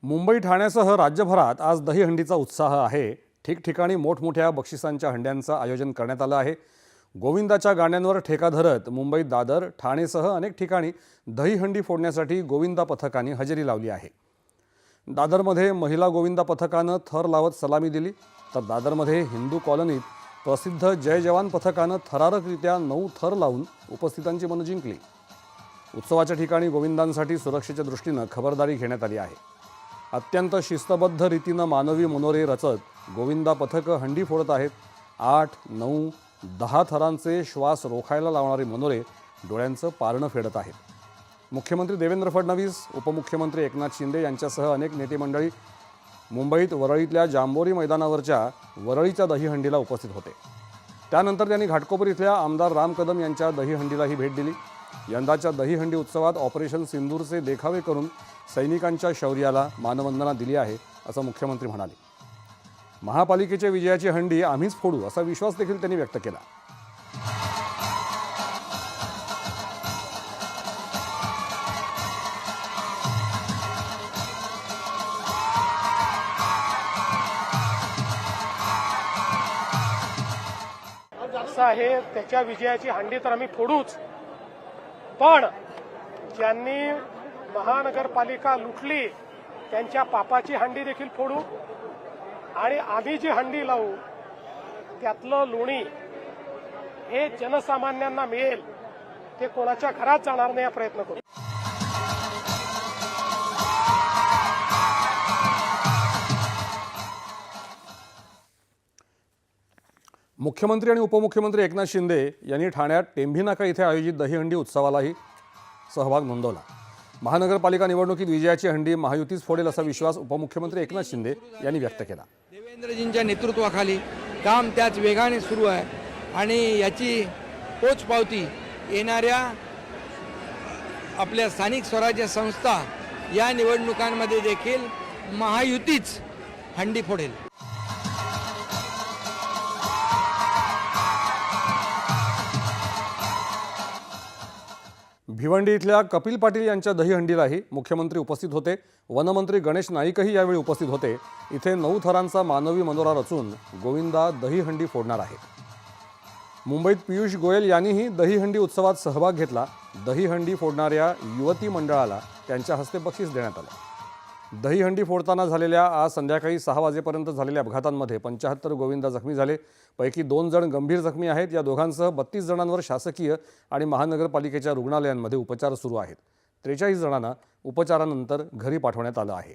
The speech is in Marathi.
मुंबई ठाण्यासह राज्यभरात आज दहीहंडीचा उत्साह आहे। ठिकठिकाणी मोठमोठ्या बक्षिसांच्या हंड्यांचं आयोजन करण्यात आलं आहे। गोविंदाच्या गाण्यांवर ठेका धरत मुंबईत दादर, ठाणेसह अनेक ठिकाणी दहीहंडी फोडण्यासाठी गोविंदा पथकाने हजेरी लावली आहे। दादरमध्ये महिला गोविंदा पथकानं थर लावत सलामी दिली, तर दादरमध्ये हिंदू कॉलनीत प्रसिद्ध जय जवान पथकानं थरारकरित्या 9 थर लावून उपस्थितांची मनं जिंकली। उत्सवाच्या ठिकाणी गोविंदांसाठी सुरक्षेच्या दृष्टीनं खबरदारी घेण्यात आली आहे। अत्यंत शिस्तबद्ध रीतीनं मानवी मनोरे रचत गोविंदा पथकं हंडी फोडत आहेत। 8, 9, 10 थरांचे श्वास रोखायला लावणारे मनोरे डोळ्यांचं पारणं फेडत आहेत। मुख्यमंत्री देवेंद्र फडणवीस, उपमुख्यमंत्री एकनाथ शिंदे यांच्यासह अनेक नेते मंडळी मुंबईत वरळीतल्या जांभोरी मैदानावरच्या वरळीच्या दहीहंडीला उपस्थित होते। त्यानंतर त्यांनी घाटकोपर इथल्या आमदार राम कदम यांच्या दहीहंडीलाही भेट दिली। यंदाच्या दहीहंडी उत्सवात ऑपरेशन सिंदूरचे देखावे करून सैनिकांच्या शौर्याला मानवंदना दिली आहे, असं मुख्यमंत्री म्हणाले। महापालिकेच्या विजयाची हंडी आम्हीच फोडू असा विश्वास देखील त्यांनी व्यक्त केला। असं आहे, त्याच्या विजयाची हंडी तर आम्ही फोडूच, पण ज्यांनी महानगरपालिका लुटली त्यांच्या पापाची हंडी देखील फोडू आणि आम्ही जी हंडी लावू त्यातलं लोणी हे जनसामान्यांना मिळेल, ते कोणाच्या घरात जाणार नाही, हा प्रयत्न करू। मुख्यमंत्री आणि उपमुख्यमंत्री एकनाथ शिंदे यांनी ठाण्यात टेंभी नाका इथे आयोजित दहीहंडी उत्सवालाही सहभाग नोंदवला। महानगरपालिका निवडणुकीत विजयाची हंडी महायुतीच फोडेल असा विश्वास उपमुख्यमंत्री एकनाथ शिंदे यांनी व्यक्त केला। देवेंद्रजींच्या नेतृत्वाखाली काम त्याच वेगाने सुरू आहे आणि याची पोचपावती येणाऱ्या आपल्या स्थानिक स्वराज्य संस्था या निवडणुकांमध्ये देखील महायुतीच हंडी फोडेल। भिवंडी इथल्या कपिल पाटील यांच्या दहीहंडीलाही मुख्यमंत्री उपस्थित होते। वनमंत्री गणेश नाईकही यावेळी उपस्थित होते। इथे 9 थरांचा मानवी मनोरा रचून गोविंदा दहीहंडी फोडणार आहेत। मुंबईत पियुष गोयल यांनीही दहीहंडी उत्सवात सहभाग घेतला। दहीहंडी फोडणाऱ्या युवती मंडळाला त्यांच्या हस्ते बक्षीस देण्यात आलं। दहीहंडी फोडताना झालेल्या आज संध्याकाळी 6 वाजेपर्यंत झालेल्या अपघातांमध्ये 75 गोविंदा जखमी झाले, पैकी 2 जण गंभीर जखमी आहेत। या दोघांसह 32 जणांवर शासकीय आणि महानगरपालिकेच्या रुग्णालयांमध्ये उपचार सुरू आहेत। 43 जणांना उपचारानंतर घरी पाठवण्यात आलं आहे।